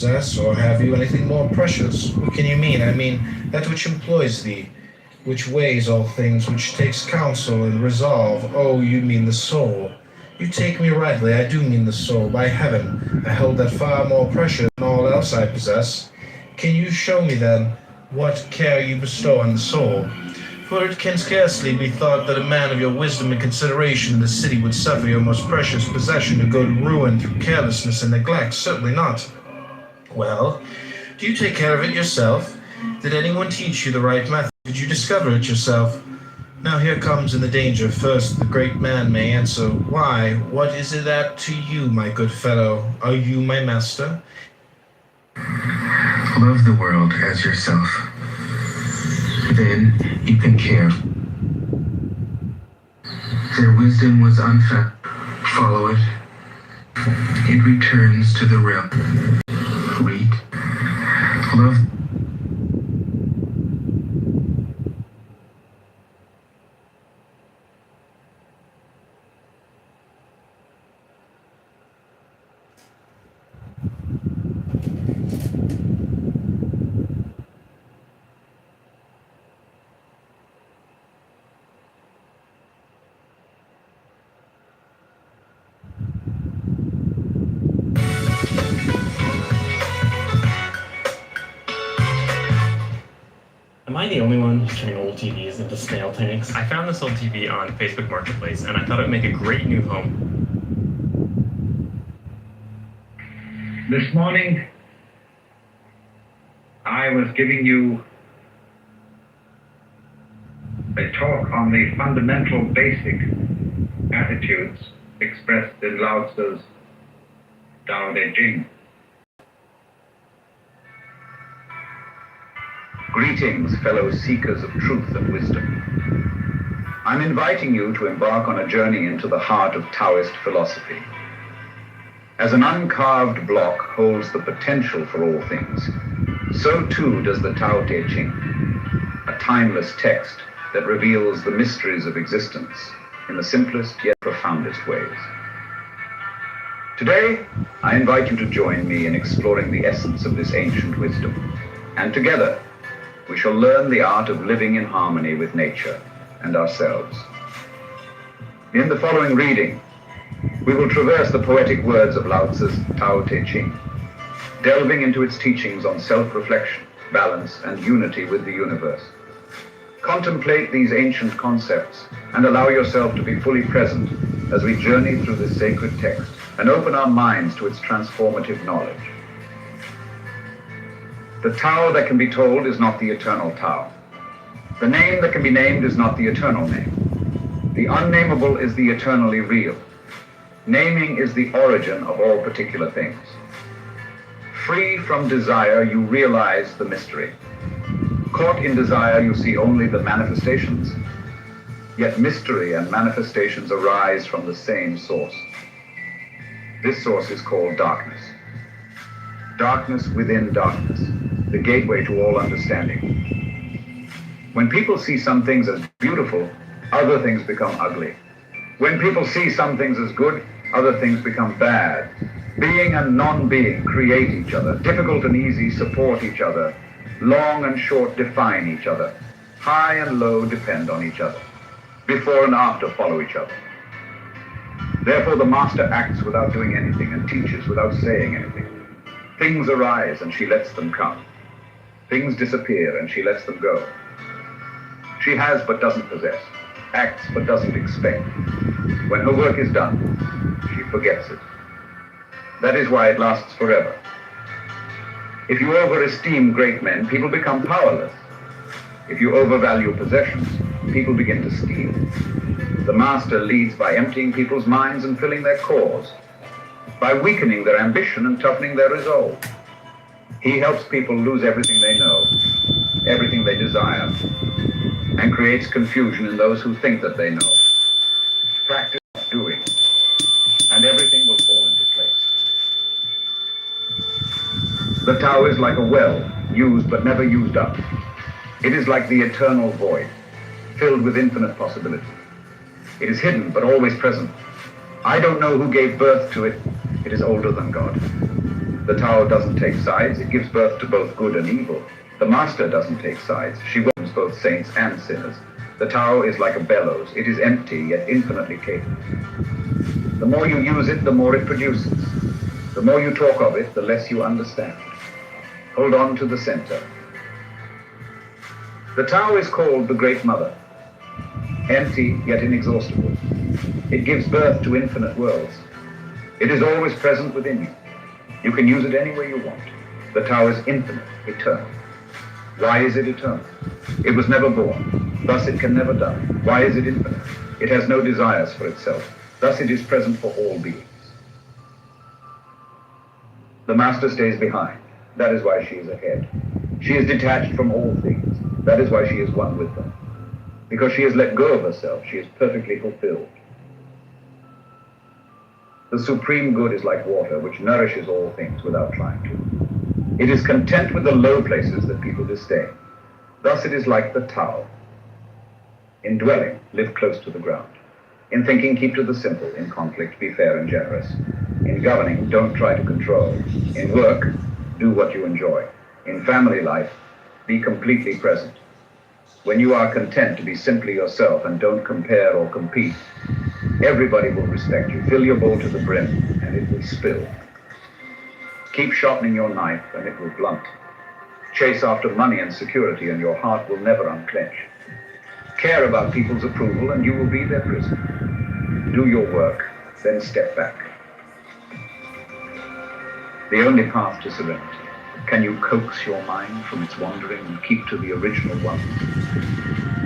possess, or have you anything more precious? What can you mean? I mean, that which employs thee, which weighs all things, which takes counsel and resolve. Oh, you mean the soul. You take me rightly, I do mean the soul. By heaven, I hold that far more precious than all else I possess. Can you show me, then, what care you bestow on the soul? For it can scarcely be thought that a man of your wisdom and consideration in the city would suffer your most precious possession to go to ruin through carelessness and neglect. Certainly not. Well, do you take care of it yourself? Did anyone teach you the right method? Did you discover it yourself? Now here comes in the danger. First, the great man may answer, why, what is it that to you, my good fellow? Are you my master? Love the world as yourself. Then you can care. Their wisdom was unfound. Follow it. It returns to the realm. Read. Love. Am I the only one who's turning old TVs into snail tanks? I found this old TV on Facebook Marketplace, and I thought it would make a great new home. This morning, I was giving you a talk on the fundamental basic attitudes expressed in Lao Tzu's Tao Te Ching. Greetings, fellow seekers of truth and wisdom. I'm inviting you to embark on a journey into the heart of Taoist philosophy. As an uncarved block holds the potential for all things, so too does the Tao Te Ching, a timeless text that reveals the mysteries of existence in the simplest yet profoundest ways. Today, I invite you to join me in exploring the essence of this ancient wisdom, and together, we shall learn the art of living in harmony with nature and ourselves. In the following reading, we will traverse the poetic words of Lao Tzu's Tao Te Ching, delving into its teachings on self-reflection, balance, and unity with the universe. Contemplate these ancient concepts and allow yourself to be fully present as we journey through this sacred text and open our minds to its transformative knowledge. The Tao that can be told is not the eternal Tao. The name that can be named is not the eternal name. The unnameable is the eternally real. Naming is the origin of all particular things. Free from desire, you realize the mystery. Caught in desire, you see only the manifestations. Yet mystery and manifestations arise from the same source. This source is called darkness. Darkness within darkness, the gateway to all understanding. When people see some things as beautiful, other things become ugly. When people see some things as good, other things become bad. Being and non-being create each other. Difficult and easy support each other. Long and short define each other. High and low depend on each other. Before and after follow each other. Therefore the master acts without doing anything and teaches without saying anything. Things arise and she lets them come. Things disappear and she lets them go. She has but doesn't possess, acts but doesn't expect. When her work is done, she forgets it. That is why it lasts forever. If you overesteem great men, people become powerless. If you overvalue possessions, people begin to steal. The master leads by emptying people's minds and filling their cores, by weakening their ambition and toughening their resolve. He helps people lose everything they know, everything they desire, and creates confusion in those who think that they know. Practice doing, and everything will fall into place. The Tao is like a well, used but never used up. It is like the eternal void, filled with infinite possibility. It is hidden but always present. I don't know who gave birth to it. It is older than God. The Tao doesn't take sides. It gives birth to both good and evil. The Master doesn't take sides. She welcomes both saints and sinners. The Tao is like a bellows. It is empty, yet infinitely capable. The more you use it, the more it produces. The more you talk of it, the less you understand. Hold on to the center. The Tao is called the Great Mother. Empty, yet inexhaustible. It gives birth to infinite worlds. It is always present within you. You can use it any way you want. The Tao is infinite, eternal. Why is it eternal? It was never born. Thus it can never die. Why is it infinite? It has no desires for itself. Thus it is present for all beings. The Master stays behind. That is why she is ahead. She is detached from all things. That is why she is one with them. Because she has let go of herself, she is perfectly fulfilled. The supreme good is like water, which nourishes all things without trying to. It is content with the low places that people disdain. Thus it is like the Tao. In dwelling, live close to the ground. In thinking, keep to the simple. In conflict, be fair and generous. In governing, don't try to control. In work, do what you enjoy. In family life, be completely present. When you are content to be simply yourself and don't compare or compete, everybody will respect you. Fill your bowl to the brim and it will spill. Keep sharpening your knife and it will blunt. Chase after money and security and your heart will never unclench. Care about people's approval and you will be their prisoner. Do your work, then step back. The only path to serenity. Can you coax your mind from its wandering and keep to the original one?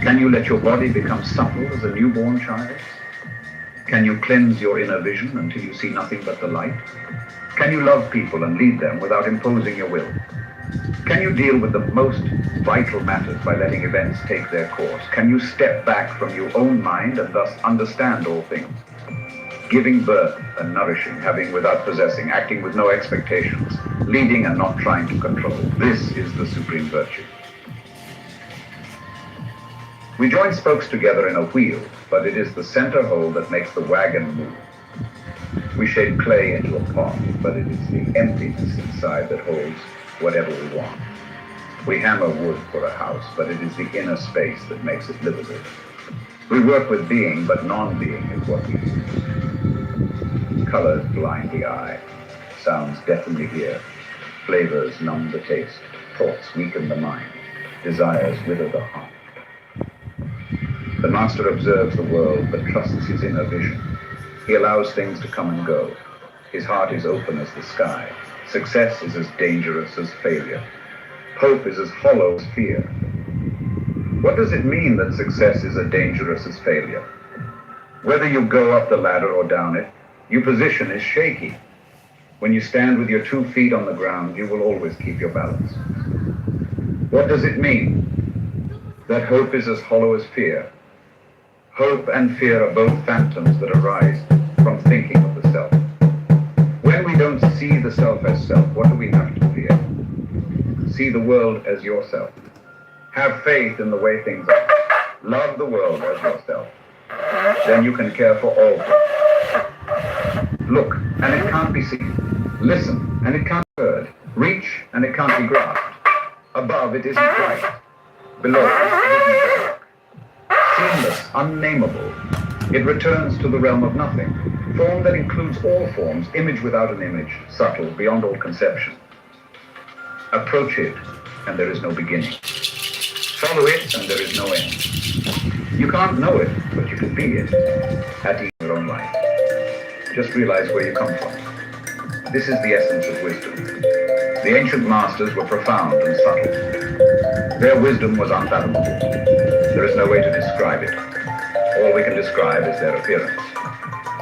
Can you let your body become supple as a newborn child? Can you cleanse your inner vision until you see nothing but the light? Can you love people and lead them without imposing your will? Can you deal with the most vital matters by letting events take their course? Can you step back from your own mind and thus understand all things? Giving birth and nourishing, having without possessing, acting with no expectations, leading and not trying to control. This is the supreme virtue. We join spokes together in a wheel, but it is the center hole that makes the wagon move. We shape clay into a pot, but it is the emptiness inside that holds whatever we want. We hammer wood for a house, but it is the inner space that makes it livable. We work with being, but non-being is what we do. Colors blind the eye, sounds deafen the ear, flavors numb the taste, thoughts weaken the mind, desires wither the heart. The Master observes the world but trusts his inner vision. He allows things to come and go. His heart is open as the sky. Success is as dangerous as failure. Hope is as hollow as fear. What does it mean that success is as dangerous as failure? Whether you go up the ladder or down it, your position is shaky. When you stand with your 2 feet on the ground, you will always keep your balance. What does it mean? That hope is as hollow as fear. Hope and fear are both phantoms that arise from thinking of the self. When we don't see the self as self, what do we have to fear? See the world as yourself. Have faith in the way things are. Love the world as yourself. Then you can care for all things. Look, and it can't be seen. Listen, and it can't be heard. Reach, and it can't be grasped. Above, it isn't bright. Below, it isn't dark. Seamless, unnameable. It returns to the realm of nothing. Form that includes all forms, image without an image, subtle, beyond all conception. Approach it, and there is no beginning. Follow it, and there is no end. You can't know it, but you can be it, at ease in your own life. Just realize where you come from. This is the essence of wisdom. The ancient masters were profound and subtle. Their wisdom was unfathomable. There is no way to describe it. All we can describe is their appearance.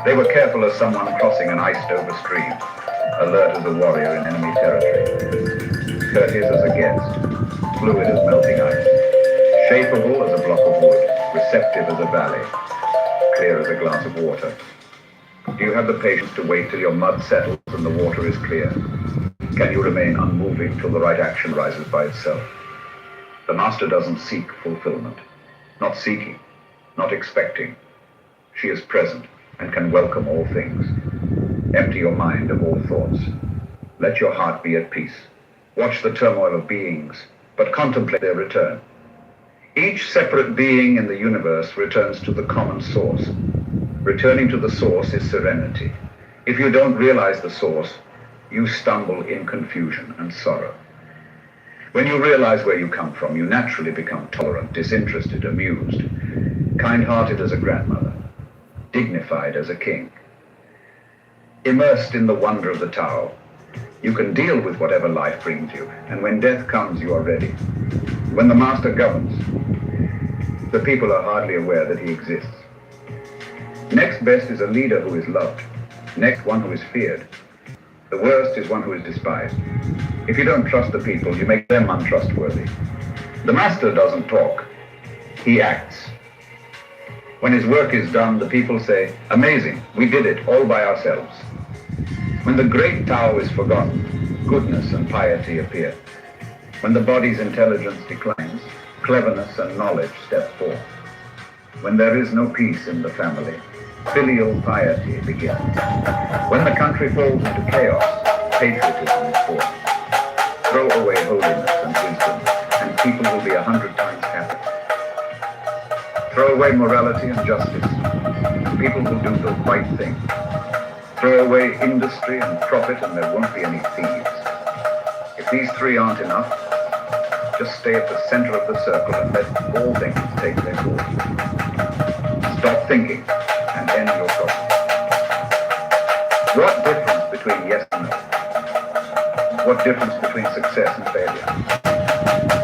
They were careful as someone crossing an iced-over stream, alert as a warrior in enemy territory, courteous as a guest, fluid as melting ice, shapeable as a block of wood, receptive as a valley, clear as a glass of water. Do you have the patience to wait till your mud settles and the water is clear? Can you remain unmoving till the right action rises by itself? The Master doesn't seek fulfillment, not seeking, not expecting. She is present and can welcome all things. Empty your mind of all thoughts. Let your heart be at peace. Watch the turmoil of beings, but contemplate their return. Each separate being in the universe returns to the common source. Returning to the source is serenity. If you don't realize the source, you stumble in confusion and sorrow. When you realize where you come from, you naturally become tolerant, disinterested, amused, kind-hearted as a grandmother, dignified as a king. Immersed in the wonder of the Tao, you can deal with whatever life brings you, and when death comes, you are ready. When the Master governs, the people are hardly aware that he exists. Next best is a leader who is loved. Next, one who is feared. The worst is one who is despised. If you don't trust the people, you make them untrustworthy. The Master doesn't talk. He acts. When his work is done, the people say, "Amazing, we did it all by ourselves." When the great Tao is forgotten, goodness and piety appear. When the body's intelligence declines, cleverness and knowledge step forth. When there is no peace in the family, filial piety begins. When the country falls into chaos, patriotism is born. Throw away holiness and wisdom, and people will be 100 times happy. Throw away morality and justice, and people will do the right thing. Throw away industry and profit, and there won't be any thieves. If these three aren't enough, just stay at the center of the circle and let all things take their course. Stop thinking and end your problem. What difference between yes and no? What difference between success and failure?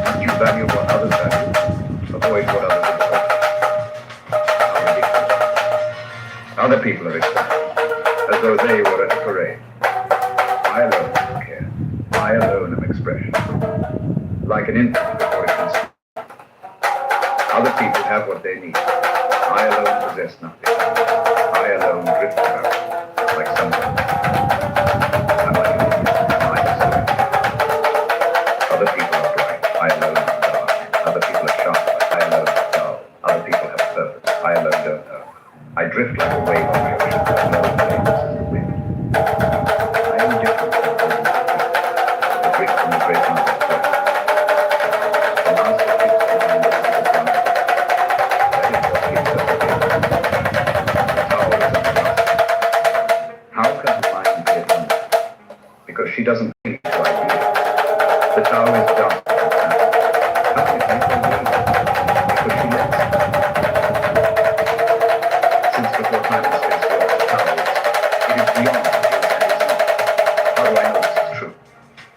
Must you value what others value? Avoid what others avoid. How ridiculous. Other people are excited, as though they were at a parade. I alone don't care. I alone am expression. Like an infant before it can speak. Other people have what they need. I alone possess nothing. I alone drift about, like someone. I'm like an idiot. I am so empty. Other people are bright. I alone am dark. Other people are sharp. I alone am dull. Other people have purpose. I alone don't know. I drift like a wave on the ocean, but no one famous as the wind. I am different from all these people. The drift from the great mother flow. The Master keeps the mind as the sun. That is what keeps us together. The Tao is at last. How can the mind be at home? Because she doesn't think to ideas. The Tao is dumb. How can it make her leave? Because she lets it. Since before time and space was, the Tao is. It is beyond what is and is not. How do I know this is true?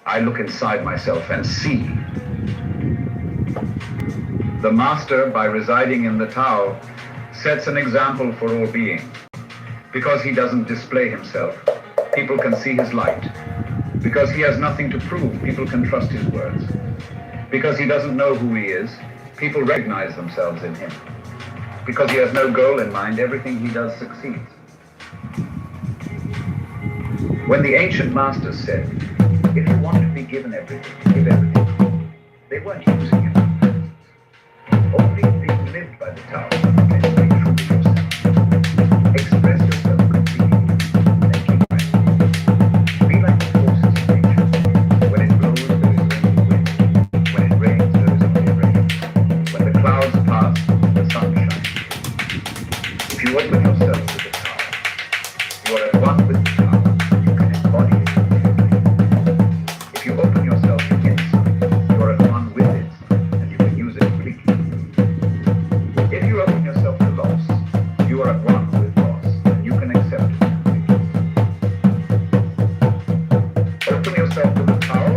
I look inside myself and see. The Master, by residing in the Tao, sets an example for all beings. Because he doesn't display himself, people can see his light. Because he has nothing to prove, people can trust his words. Because he doesn't know who he is, people recognize themselves in him. Because he has no goal in mind, everything he does succeeds. When the ancient masters said, "If you want to be given everything, give everything," they weren't using it. Only being lived by the Tao can stay true to yourself. Express yourself completely, then keep resting. Be like the forces of nature. When it blows, there is only wind. When it rains, there is only rain. When the clouds pass, the sun shines. If you open yourself to the Tao, you are at one with the Tao. You can embody it completely. If you open yourself to insight, you are at one with it, and you can use it completely. If you open yourself to loss, you are at one with loss, and you can accept it completely. Open yourself to the Tao,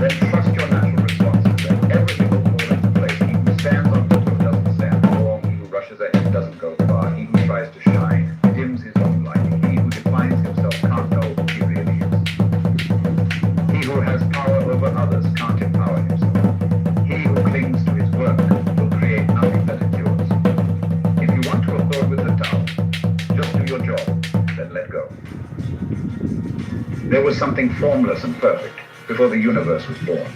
then trust your natural responses, and everything will fall into place. He who stands on water doesn't stand long. He who rushes ahead doesn't go far. He who tries to shine dims his own light. He who defines himself can't know who he really is. He who has power over others can't empower himself. He who clings to his work will create nothing that endures. If you want to accord with the Tao, just do your job, then let go. There was something formless and perfect before the universe was born.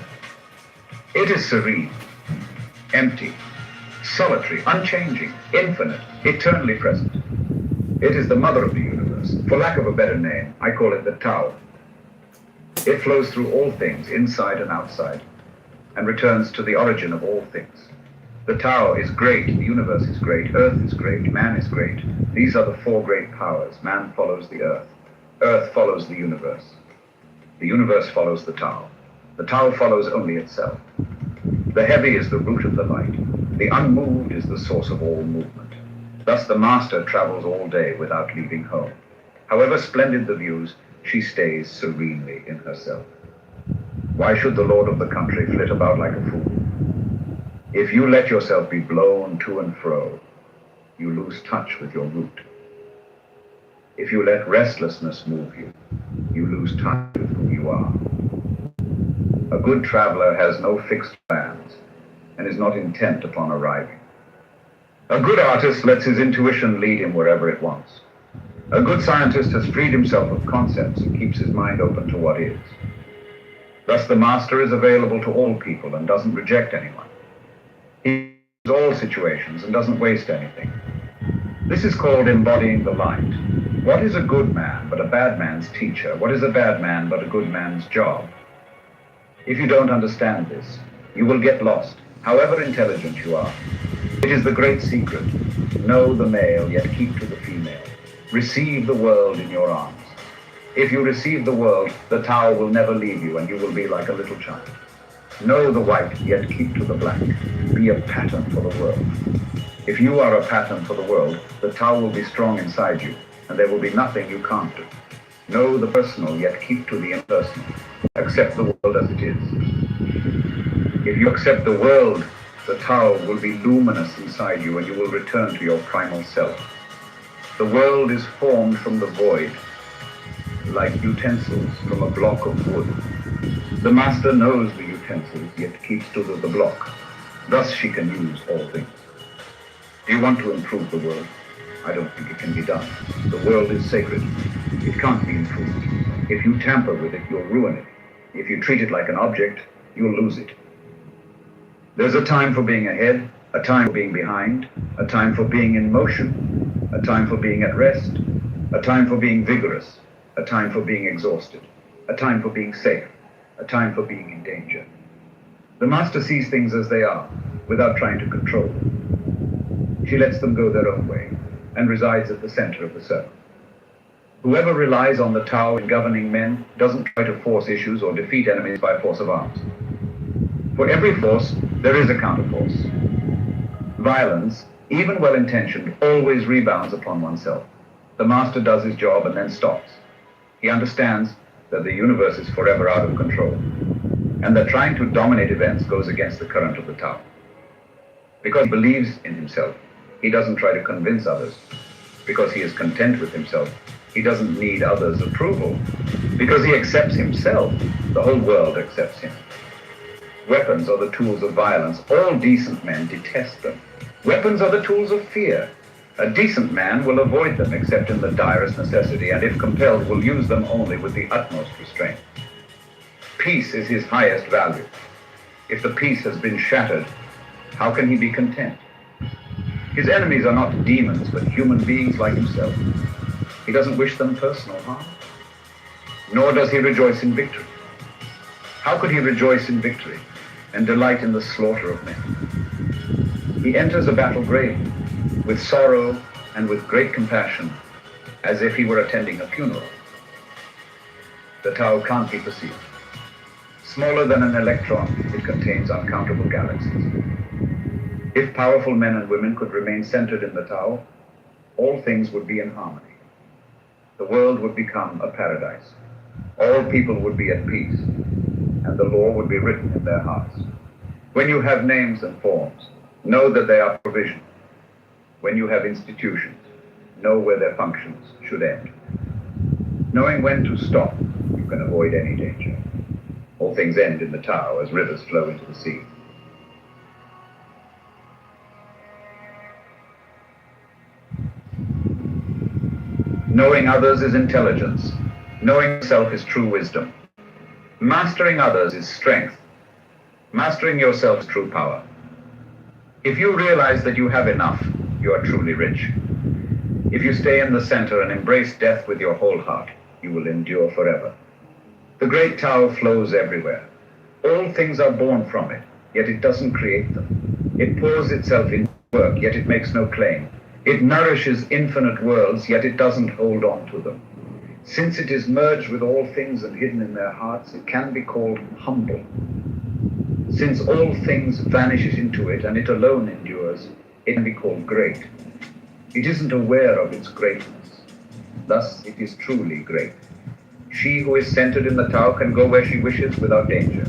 It is serene, empty, solitary, unchanging, infinite, eternally present. It is the mother of the universe. For lack of a better name, I call it the Tao. It flows through all things, inside and outside, and returns to the origin of all things. The Tao is great, the universe is great, earth is great, man is great. These are the four great powers. Man follows the earth follows the universe follows the Tao follows only itself. The heavy is the root of the light, the unmoved is the source of all movement. Thus the master travels all day without leaving home. However splendid the views, she stays serenely in herself. Why should the lord of the country flit about like a fool? If you let yourself be blown to and fro, you lose touch with your root. If you let restlessness move you, you lose touch with who you are. A good traveler has no fixed plans and is not intent upon arriving. A good artist lets his intuition lead him wherever it wants. A good scientist has freed himself of concepts and keeps his mind open to what is. Thus the master is available to all people and doesn't reject anyone. He knows all situations and doesn't waste anything. This is called embodying the light. What is a good man but a bad man's teacher? What is a bad man but a good man's job? If you don't understand this, you will get lost, however intelligent you are. It is the great secret. Know the male, yet keep to the female. Receive the world in your arms. If you receive the world, the Tao will never leave you and you will be like a little child. Know the white, yet keep to the black. Be a pattern for the world. If you are a pattern for the world, the Tao will be strong inside you, and there will be nothing you can't do. Know the personal, yet keep to the impersonal. Accept the world as it is. If you accept the world, the Tao will be luminous inside you, and you will return to your primal self. The world is formed from the void, like utensils from a block of wood. The master knows the utensils, yet keeps to the block. Thus she can use all things. Do you want to improve the world? I don't think it can be done. The world is sacred. It can't be improved. If you tamper with it, you'll ruin it. If you treat it like an object, you'll lose it. There's a time for being ahead, a time for being behind, a time for being in motion, a time for being at rest, a time for being vigorous, a time for being exhausted, a time for being safe, a time for being in danger. The master sees things as they are, without trying to control them. She lets them go their own way, and resides at the center of the circle. Whoever relies on the Tao in governing men doesn't try to force issues or defeat enemies by force of arms. For every force, there is a counterforce. Violence, even well-intentioned, always rebounds upon oneself. The master does his job and then stops. He understands that the universe is forever out of control, and that trying to dominate events goes against the current of the Tao. Because he believes in himself, he doesn't try to convince others. Because he is content with himself, he doesn't need others' approval. Because he accepts himself, the whole world accepts him. Weapons are the tools of violence. All decent men detest them. Weapons are the tools of fear. A decent man will avoid them except in the direst necessity, and if compelled, will use them only with the utmost restraint. Peace is his highest value. If the peace has been shattered, how can he be content? His enemies are not demons, but human beings like himself. He doesn't wish them personal harm, nor does he rejoice in victory. How could he rejoice in victory and delight in the slaughter of men? He enters a battle gravely, with sorrow and with great compassion, as if he were attending a funeral. The Tao can't be perceived. Smaller than an electron, it contains uncountable galaxies. If powerful men and women could remain centered in the Tao, all things would be in harmony. The world would become a paradise. All people would be at peace, and the law would be written in their hearts. When you have names and forms, know that they are provisional. When you have institutions, know where their functions should end. Knowing when to stop, you can avoid any danger. All things end in the Tao as rivers flow into the sea. Knowing others is intelligence. Knowing self is true wisdom. Mastering others is strength. Mastering yourself is true power. If you realize that you have enough, you are truly rich. If you stay in the center and embrace death with your whole heart, you will endure forever. The great Tao flows everywhere. All things are born from it, yet it doesn't create them. It pours itself into work, yet it makes no claim. It nourishes infinite worlds, yet it doesn't hold on to them. Since it is merged with all things and hidden in their hearts, it can be called humble. Since all things vanishes into it and it alone endures, it can be called great. It isn't aware of its greatness. Thus, it is truly great. She who is centered in the Tao can go where she wishes without danger.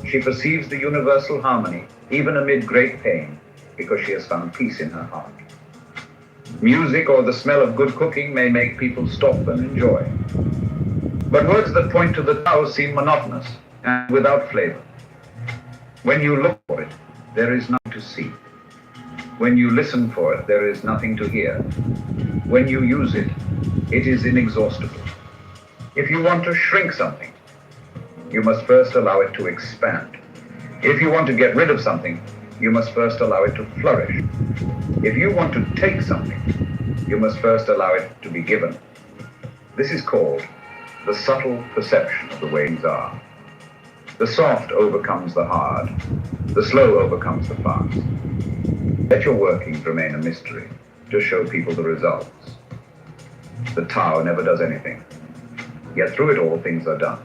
She perceives the universal harmony, even amid great pain, because she has found peace in her heart. Music or the smell of good cooking may make people stop and enjoy. But words that point to the Tao seem monotonous and without flavor. When you look for it, there is nothing to see. When you listen for it, there is nothing to hear. When you use it, it is inexhaustible. If you want to shrink something, you must first allow it to expand. If you want to get rid of something, you must first allow it to flourish. If you want to take something, you must first allow it to be given. This is called the subtle perception of the way things are. The soft overcomes the hard. The slow overcomes the fast. Let your workings remain a mystery to show people the results. The Tao never does anything, yet through it all things are done.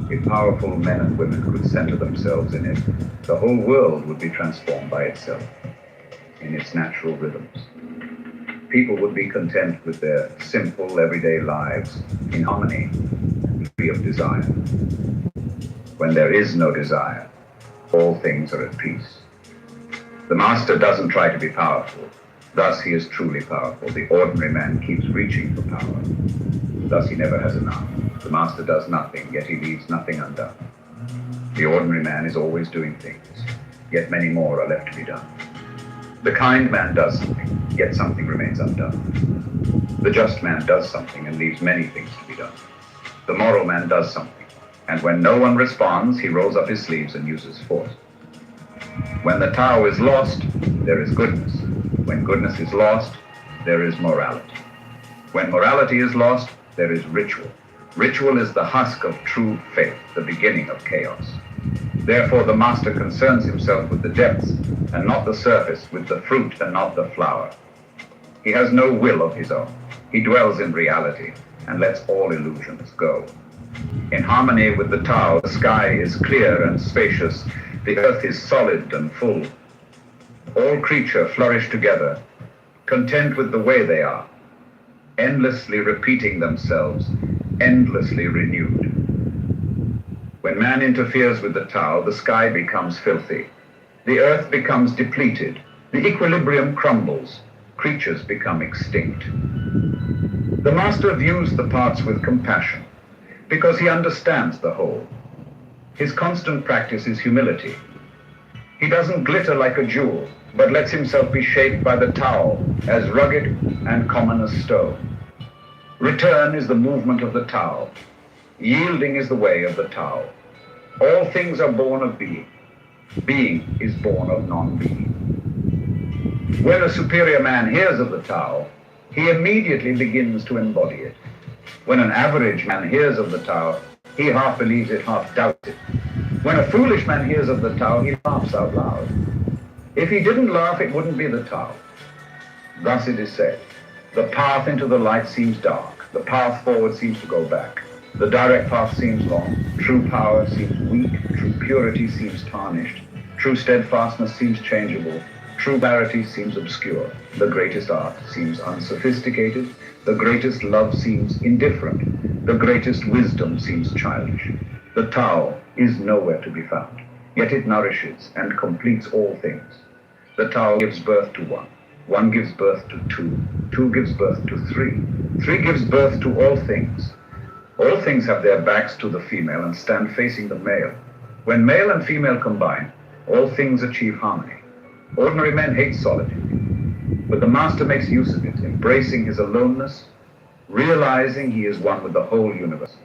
If powerful men and women could center themselves in it, the whole world would be transformed by itself, in its natural rhythms. People would be content with their simple, everyday lives in harmony and free of desire. When there is no desire, all things are at peace. The Master doesn't try to be powerful. Thus he is truly powerful. The ordinary man keeps reaching for power. Thus he never has enough. The Master does nothing, yet he leaves nothing undone. The ordinary man is always doing things, yet many more are left to be done. The kind man does something, yet something remains undone. The just man does something and leaves many things to be done. The moral man does something, and when no one responds, he rolls up his sleeves and uses force. When the Tao is lost, there is goodness. When goodness is lost, there is morality. When morality is lost, there is ritual. Ritual is the husk of true faith, the beginning of chaos. Therefore, the Master concerns himself with the depths and not the surface, with the fruit and not the flower. He has no will of his own. He dwells in reality and lets all illusions go. In harmony with the Tao, the sky is clear and spacious, the earth is solid and full. All creatures flourish together, content with the way they are, endlessly repeating themselves, endlessly renewed. When man interferes with the Tao, the sky becomes filthy, the earth becomes depleted, the equilibrium crumbles, creatures become extinct. The Master views the parts with compassion, because he understands the whole. His constant practice is humility. He doesn't glitter like a jewel, but lets himself be shaped by the Tao as rugged and common as stone. Return is the movement of the Tao. Yielding is the way of the Tao. All things are born of being. Being is born of non-being. When a superior man hears of the Tao, he immediately begins to embody it. When an average man hears of the Tao, he half believes it, half doubts it. When a foolish man hears of the Tao, he laughs out loud. If he didn't laugh, it wouldn't be the Tao. Thus it is said, the path into the light seems dark, the path forward seems to go back. The direct path seems long, true power seems weak, true purity seems tarnished, true steadfastness seems changeable, true clarity seems obscure, the greatest art seems unsophisticated, the greatest love seems indifferent, the greatest wisdom seems childish. The Tao is nowhere to be found, yet it nourishes and completes all things. The Tao gives birth to one, one gives birth to two, two gives birth to three, three gives birth to all things. All things have their backs to the female and stand facing the male. When male and female combine, all things achieve harmony. Ordinary men hate solitude, but the Master makes use of it, embracing his aloneness, realizing he is one with the whole universe.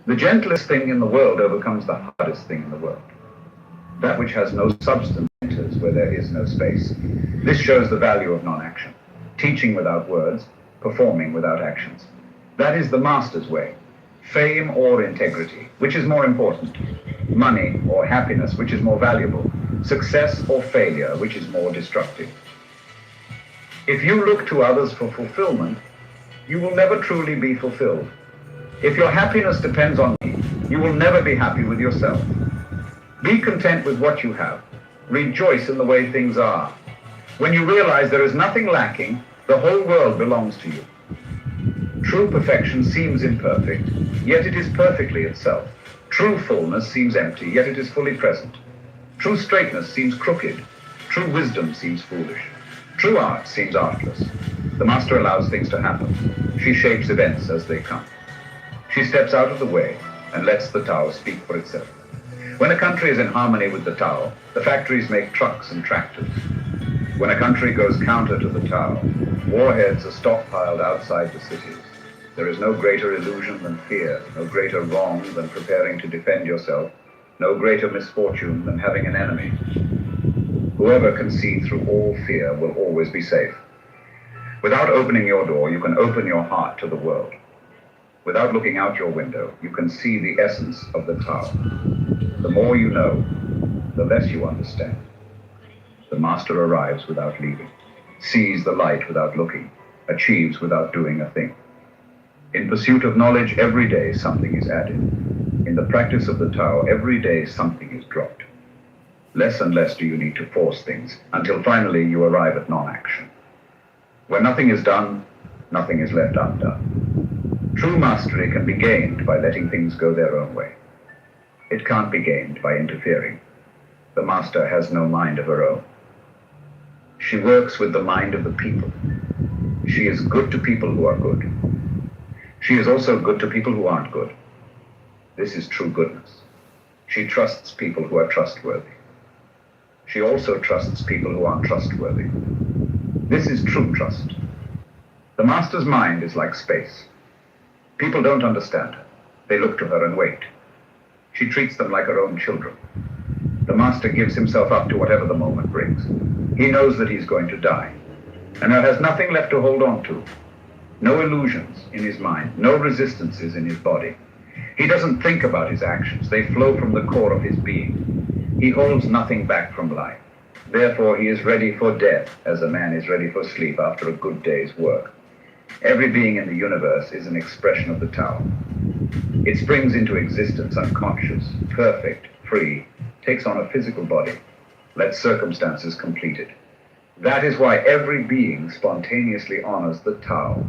The gentlest thing in the world overcomes the hardest thing in the world. That which has no substance enters where there is no space. This shows the value of non-action. Teaching without words, performing without actions. That is the Master's way. Fame or integrity, which is more important? Money or happiness, which is more valuable? Success or failure, which is more destructive? If you look to others for fulfillment, you will never truly be fulfilled. If your happiness depends on me, you will never be happy with yourself. Be content with what you have. Rejoice in the way things are. When you realize there is nothing lacking, the whole world belongs to you. True perfection seems imperfect, yet it is perfectly itself. True fullness seems empty, yet it is fully present. True straightness seems crooked. True wisdom seems foolish. True art seems artless. The master allows things to happen. She shapes events as they come. She steps out of the way and lets the Tao speak for itself. When a country is in harmony with the Tao, the factories make trucks and tractors. When a country goes counter to the Tao, warheads are stockpiled outside the cities. There is no greater illusion than fear, no greater wrong than preparing to defend yourself, no greater misfortune than having an enemy. Whoever can see through all fear will always be safe. Without opening your door, you can open your heart to the world. Without looking out your window, you can see the essence of the Tao. The more you know, the less you understand. The master arrives without leaving, sees the light without looking, achieves without doing a thing. In pursuit of knowledge, every day something is added. In the practice of the Tao, every day something is dropped. Less and less do you need to force things, until finally you arrive at non-action. Where nothing is done, nothing is left undone. True mastery can be gained by letting things go their own way. It can't be gained by interfering. The master has no mind of her own. She works with the mind of the people. She is good to people who are good. She is also good to people who aren't good. This is true goodness. She trusts people who are trustworthy. She also trusts people who aren't trustworthy. This is true trust. The master's mind is like space. People don't understand her. They look to her and wait. She treats them like her own children. The master gives himself up to whatever the moment brings. He knows that he's going to die, and there has nothing left to hold on to. No illusions in his mind, no resistances in his body. He doesn't think about his actions. They flow from the core of his being. He holds nothing back from life. Therefore, he is ready for death as a man is ready for sleep after a good day's work. Every being in the universe is an expression of the Tao. It springs into existence unconscious, perfect, free, takes on a physical body, lets circumstances complete it. That is why every being spontaneously honors the Tao.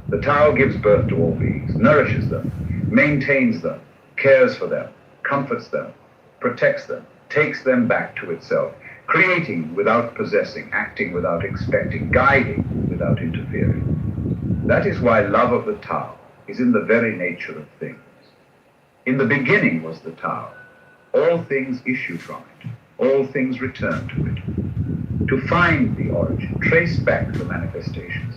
The Tao gives birth to all beings, nourishes them, maintains them, cares for them, comforts them, protects them, takes them back to itself, creating without possessing, acting without expecting, guiding without interfering. That is why love of the Tao is in the very nature of things. In the beginning was the Tao. All things issue from it. All things return to it. To find the origin, trace back the manifestations.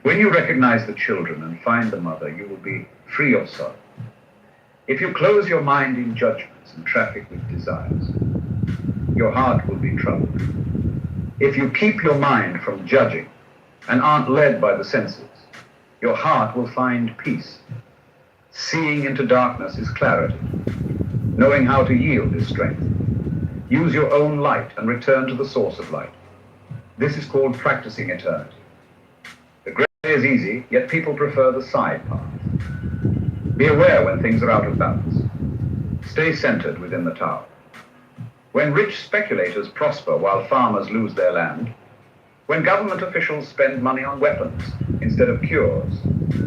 When you recognize the children and find the mother, you will be free of sorrow. If you close your mind in judgments and traffic with desires, your heart will be troubled. If you keep your mind from judging and aren't led by the senses, your heart will find peace. Seeing into darkness is clarity. Knowing how to yield is strength. Use your own light and return to the source of light. This is called practicing eternity. The gray is easy, yet people prefer the side path. Be aware when things are out of balance. Stay centered within the Tao. When rich speculators prosper while farmers lose their land, when government officials spend money on weapons instead of cures,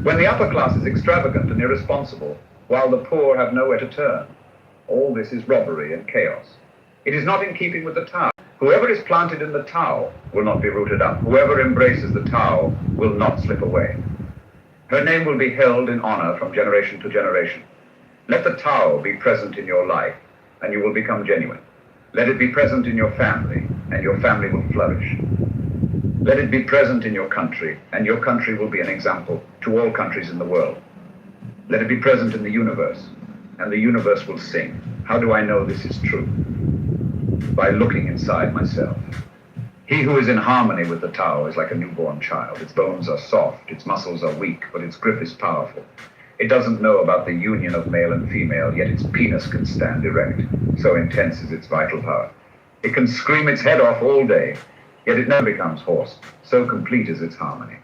when the upper class is extravagant and irresponsible while the poor have nowhere to turn, all this is robbery and chaos. It is not in keeping with the Tao. Whoever is planted in the Tao will not be rooted up. Whoever embraces the Tao will not slip away. Her name will be held in honor from generation to generation. Let the Tao be present in your life, and you will become genuine. Let it be present in your family, and your family will flourish. Let it be present in your country, and your country will be an example to all countries in the world. Let it be present in the universe, and the universe will sing. How do I know this is true? By looking inside myself. He who is in harmony with the Tao is like a newborn child. Its bones are soft, its muscles are weak, but its grip is powerful. It doesn't know about the union of male and female, yet its penis can stand erect. So intense is its vital power. It can scream its head off all day, yet it never becomes hoarse. So complete is its harmony.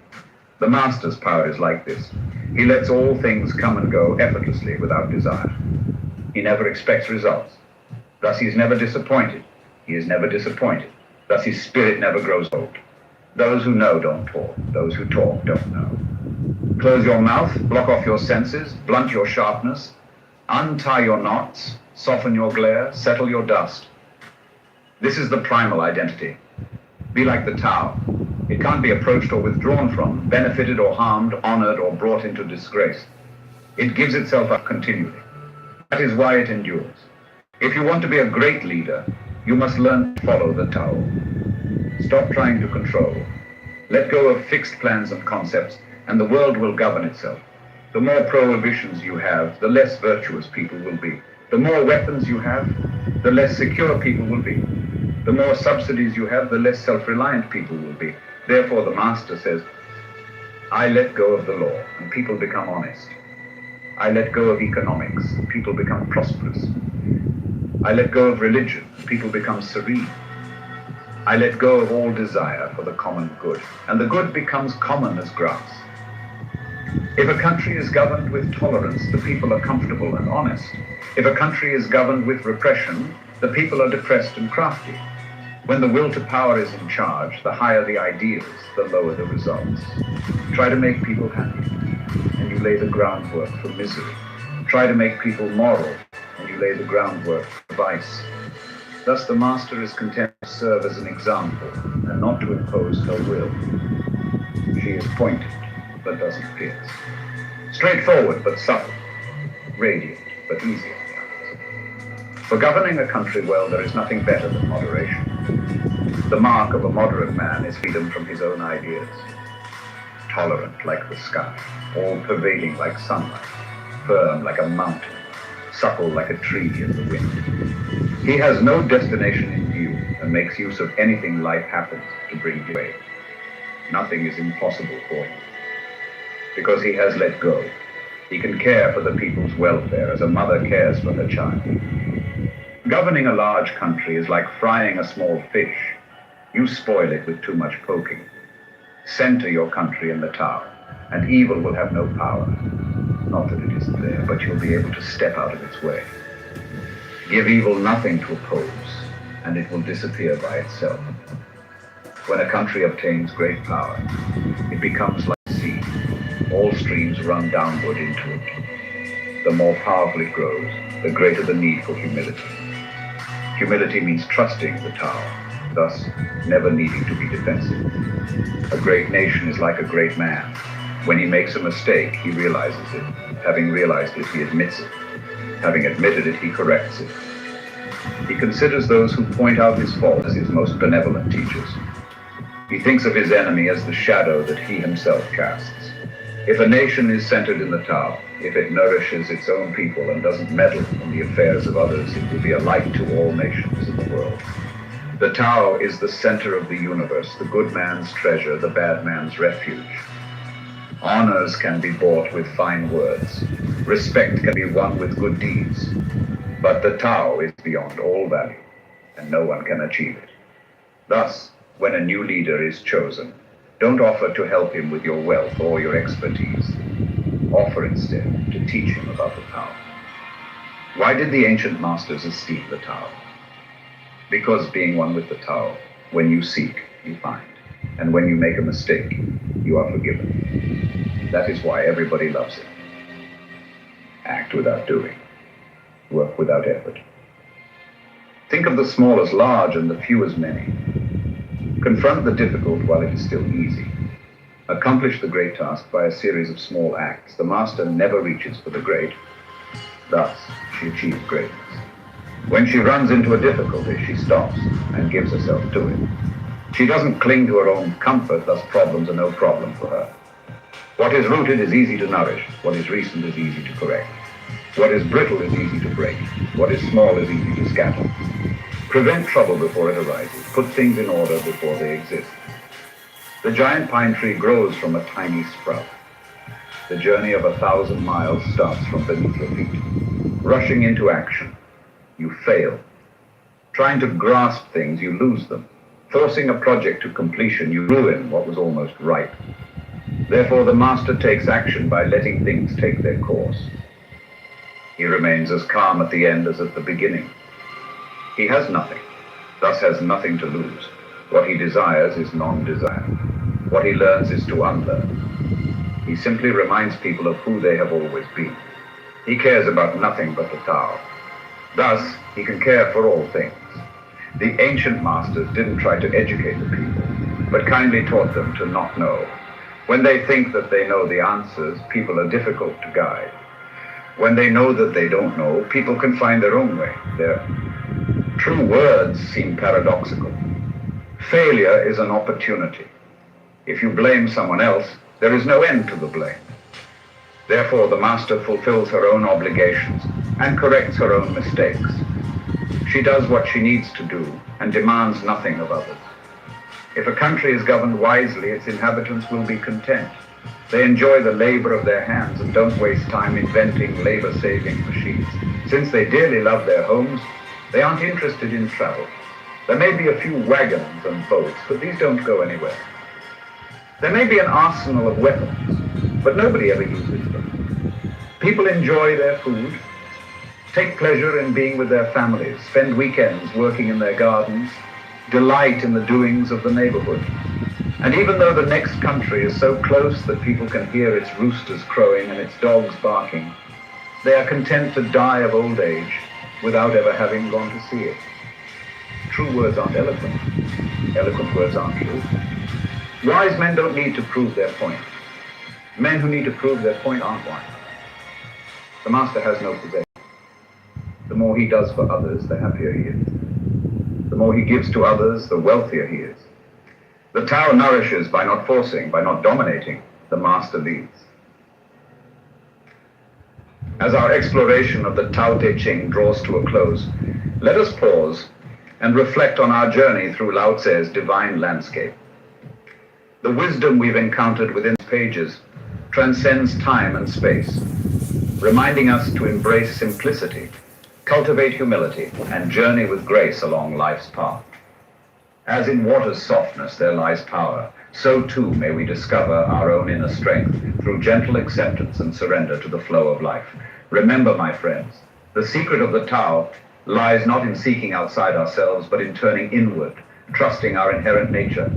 The master's power is like this. He lets all things come and go effortlessly without desire. He never expects results. Thus he is never disappointed. He is never disappointed. Thus his spirit never grows old. Those who know don't talk. Those who talk don't know. Close your mouth, block off your senses, blunt your sharpness, untie your knots, soften your glare, settle your dust. This is the primal identity. Be like the Tao. It can't be approached or withdrawn from, benefited or harmed, honored or brought into disgrace. It gives itself up continually. That is why it endures. If you want to be a great leader, you must learn to follow the Tao. Stop trying to control. Let go of fixed plans and concepts, and the world will govern itself. The more prohibitions you have, the less virtuous people will be. The more weapons you have, the less secure people will be. The more subsidies you have, the less self-reliant people will be. Therefore, the Master says, I let go of the law, and people become honest. I let go of economics, and people become prosperous. I let go of religion, and people become serene. I let go of all desire for the common good, and the good becomes common as grass. If a country is governed with tolerance, the people are comfortable and honest. If a country is governed with repression, the people are depressed and crafty. When the will to power is in charge, the higher the ideals, the lower the results. Try to make people happy, and you lay the groundwork for misery. Try to make people moral, and you lay the groundwork for vice. Thus the Master is content to serve as an example, and not to impose her will. She is pointed, but doesn't pierce. Straightforward, but subtle. Radiant, but easy on the eyes. For governing a country well, there is nothing better than moderation. The mark of a moderate man is freedom from his own ideas. Tolerant like the sky, all-pervading like sunlight, firm like a mountain, supple like a tree in the wind. He has no destination in view and makes use of anything life happens to bring joy. Nothing is impossible for him. Because he has let go, he can care for the people's welfare as a mother cares for her child. Governing a large country is like frying a small fish. You spoil it with too much poking. Center your country in the Tao, and evil will have no power. Not that it isn't there, but you'll be able to step out of its way. Give evil nothing to oppose, and it will disappear by itself. When a country obtains great power, it becomes like the sea. All streams run downward into it. The more powerful it grows, the greater the need for humility. Humility means trusting the Tao, thus never needing to be defensive. A great nation is like a great man. When he makes a mistake, he realizes it. Having realized it, he admits it. Having admitted it, he corrects it. He considers those who point out his fault as his most benevolent teachers. He thinks of his enemy as the shadow that he himself casts. If a nation is centered in the Tao, if it nourishes its own people and doesn't meddle in the affairs of others, it will be a light to all nations in the world. The Tao is the center of the universe, the good man's treasure, the bad man's refuge. Honors can be bought with fine words. Respect can be won with good deeds. But the Tao is beyond all value, and no one can achieve it. Thus, when a new leader is chosen, don't offer to help him with your wealth or your expertise. Offer instead to teach him about the Tao. Why did the ancient masters esteem the Tao? Because being one with the Tao, when you seek, you find. And when you make a mistake, you are forgiven. That is why everybody loves it. Act without doing. Work without effort. Think of the small as large and the few as many. Confront the difficult while it is still easy. Accomplish the great task by a series of small acts. The master never reaches for the great. Thus, she achieves greatness. When she runs into a difficulty, she stops and gives herself to it. She doesn't cling to her own comfort, thus problems are no problem for her. What is rooted is easy to nourish. What is recent is easy to correct. What is brittle is easy to break. What is small is easy to scatter. Prevent trouble before it arises. Put things in order before they exist. The giant pine tree grows from a tiny sprout. The journey of 1,000 miles starts from beneath your feet. Rushing into action, you fail. Trying to grasp things, you lose them. Forcing a project to completion, you ruin what was almost right. Therefore, the master takes action by letting things take their course. He remains as calm at the end as at the beginning. He has nothing, thus has nothing to lose. What he desires is non-desire. What he learns is to unlearn. He simply reminds people of who they have always been. He cares about nothing but the Tao. Thus, he can care for all things. The ancient masters didn't try to educate the people, but kindly taught them to not know. When they think that they know the answers, people are difficult to guide. When they know that they don't know, people can find their own way. Their true words seem paradoxical. Failure is an opportunity. If you blame someone else, there is no end to the blame. Therefore, the master fulfills her own obligations and corrects her own mistakes. She does what she needs to do and demands nothing of others. If a country is governed wisely, its inhabitants will be content. They enjoy the labor of their hands and don't waste time inventing labor-saving machines. Since they dearly love their homes, they aren't interested in travel. There may be a few wagons and boats, but these don't go anywhere. There may be an arsenal of weapons, but nobody ever uses them. People enjoy their food, take pleasure in being with their families, spend weekends working in their gardens, delight in the doings of the neighborhood. And even though the next country is so close that people can hear its roosters crowing and its dogs barking, they are content to die of old age without ever having gone to see it. True words aren't eloquent. Eloquent words aren't true. Wise men don't need to prove their point. Men who need to prove their point aren't wise. The master has no possession. The more he does for others, the happier he is. The more he gives to others, the wealthier he is. The Tao nourishes by not forcing, by not dominating. The master leads. As our exploration of the Tao Te Ching draws to a close, let us pause and reflect on our journey through Lao Tse's divine landscape. The wisdom we've encountered within its pages transcends time and space, reminding us to embrace simplicity, cultivate humility, and journey with grace along life's path. As in water's softness there lies power, so too may we discover our own inner strength through gentle acceptance and surrender to the flow of life. Remember, my friends, the secret of the Tao lies not in seeking outside ourselves, but in turning inward, trusting our inherent nature,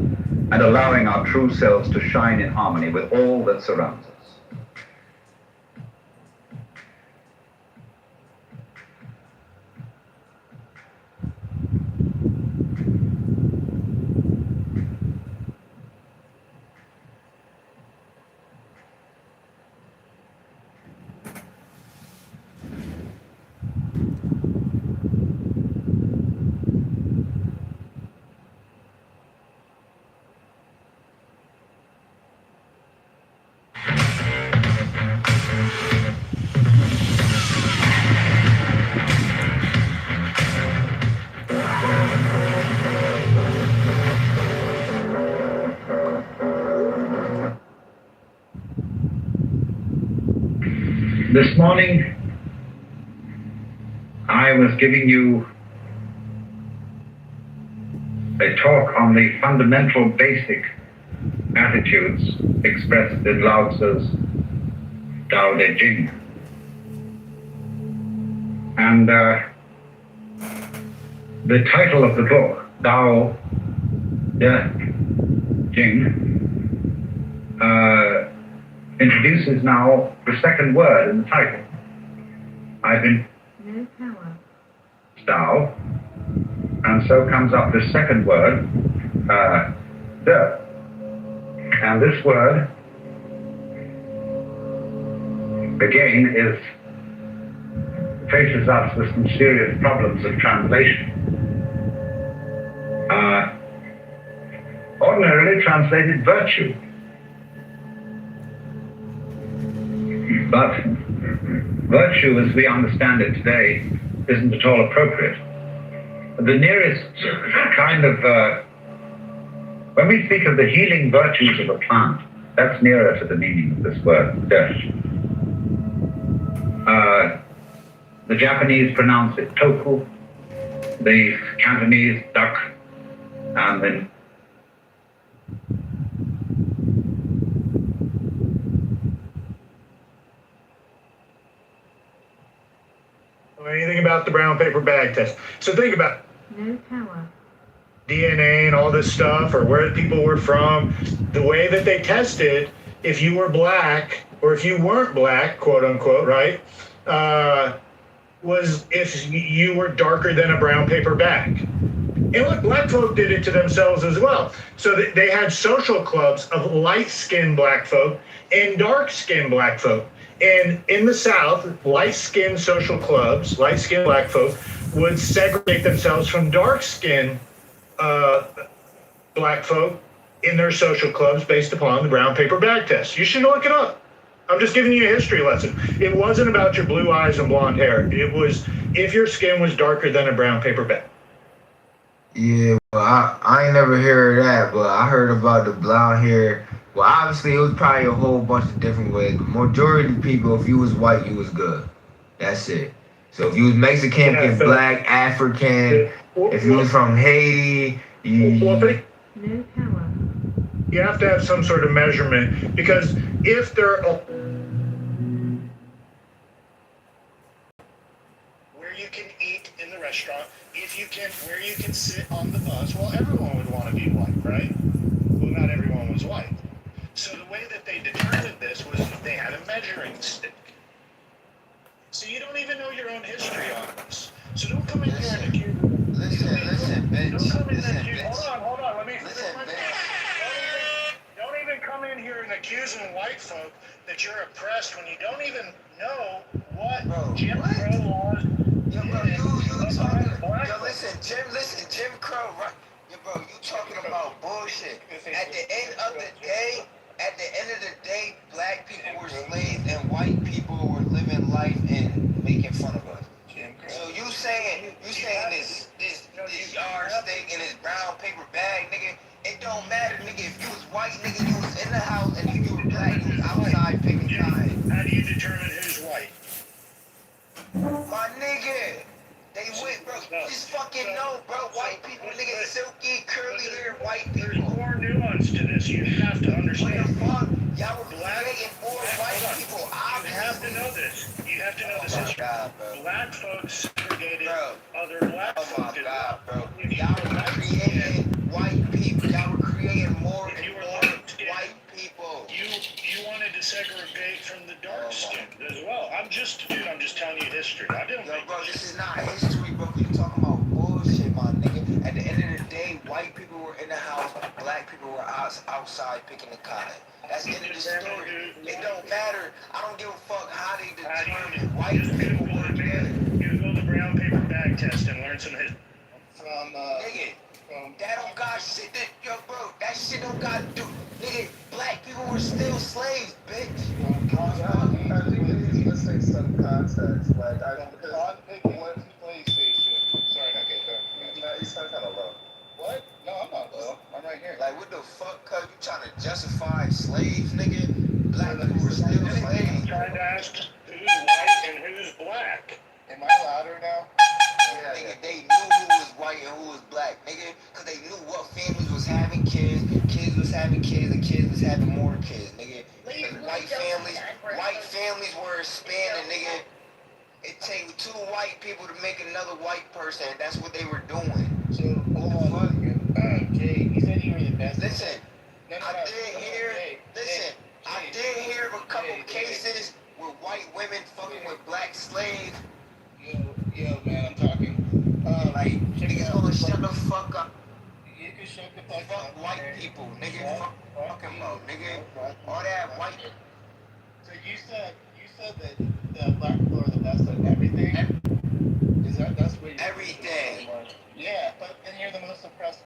and allowing our true selves to shine in harmony with all that surrounds us. This morning, I was giving you a talk on the fundamental basic attitudes expressed in Lao Tzu's Tao Te Ching. And the title of the book, Tao Te Ching, introduces now the second word in the title. I've been Tao, and so comes up this second word, De. And this word, again, faces us with some serious problems of translation. Ordinarily translated virtue. But virtue, as we understand it today, isn't at all appropriate. The nearest kind of, when we speak of the healing virtues of a plant, That's nearer to the meaning of this word, dirt. The Japanese pronounce it toku, the Cantonese duck, and then anything about the brown paper bag test. So think about No power. DNA and all this stuff, or where people were from. The way that they tested if you were black or if you weren't black, quote unquote, right, was if you were darker than a brown paper bag. And look, black folk did it to themselves as well. So they had social clubs of light-skinned black folk and dark-skinned black folk. And in the South, light-skinned social clubs, light-skinned black folk, would segregate themselves from dark-skinned black folk in their social clubs based upon the brown paper bag test. You should look it up. I'm just giving you a history lesson. It wasn't about your blue eyes and blonde hair. It was if your skin was darker than a brown paper bag. Yeah, well, I ain't never heard of that, but I heard about the blonde hair. Well, obviously, it was probably a whole bunch of different ways. But majority of people, if you was white, you was good. That's it. So if you was Mexican, Yeah, if black, African, if you was from Haiti, Well, No power. you have to have some sort of measurement because if they're where you can eat in the restaurant, if you can where you can sit on the bus, well, everyone would want to be white, right? Well, not everyone was white. So the way that they determined this was they had a measuring stick. So you don't even know your own history on this. So don't come in here and accuse. Listen, bitch. Don't come in Listen, and accuse. bitch. Hold on. Let me finish Listen, my bitch. thought. Don't even come in here and accusing white folk that you're oppressed when you don't even know what Jim Crow laws. Yo, bro, you talking? Black Yo, folk. listen, Jim Crow, right? Yo, bro, you talking about bullshit. At the end of the day, black people were slaves and white people were living life and making fun of us. So you saying this yard steak and this brown paper bag, nigga? It don't matter, nigga. If you was white, nigga, you was in the house, and if you were black, you was outside picking cotton. How do you determine who's white? My nigga, they went, bro. You just fucking know, bro. White people, nigga, silky, curly hair, white There's people. more nuance to this. You have to What understand. the fuck? Y'all were creating more white people, You have to obviously. know this. You have to know this Oh my history. God, bro. Black folks segregated Bro. other black Oh folks. my God, bro. If you Y'all were were light creating white people. Y'all were creating more If you and were more light-skinned, white people. You wanted to segregate from the Oh, dark skinned as well. I'm just telling you history. I didn't Yo, make bro, this. this is not history, bro. You talking about bullshit, my nigga. At the end of the day, white people were in the house, black people were outside picking the cotton. That's the end of the story. It don't matter. I don't give a fuck how they determine. White people were there. Google the brown paper bag test and learn some history. Nigga, that don't got shit that, yo, bro, that shit don't got to do. Nigga, black people were still slaves, bitch. I think let's say some context. Like, PlayStation. Sorry, okay, go. No, you sound kind of low. What? No, I'm not low. I'm right here. Like, what the fuck, cuz you trying to justify slaves, nigga? Black people were still I'm slaves. trying to ask who's white and who's black. Am I louder now? Yeah, nigga, they knew who was white and who was black, nigga, because they knew what families was having kids, kids was having kids, and kids was having more kids, nigga. Because white families were expanding, nigga. It takes 2 white people to make another white person, and that's what they were doing. So, hold on. Jay, you said you were the best. Listen, I did hear of a couple cases where white women fucking with black slaves. Yo, man, I'm talking. Like, niggas gonna shut the fuck up. You can shut the fuck Fuck up. white people, nigga. Fuck them up, nigga. All that white. So you said that the black people are the best at everything? That's what you're Everything. Yeah, but then you're the most oppressed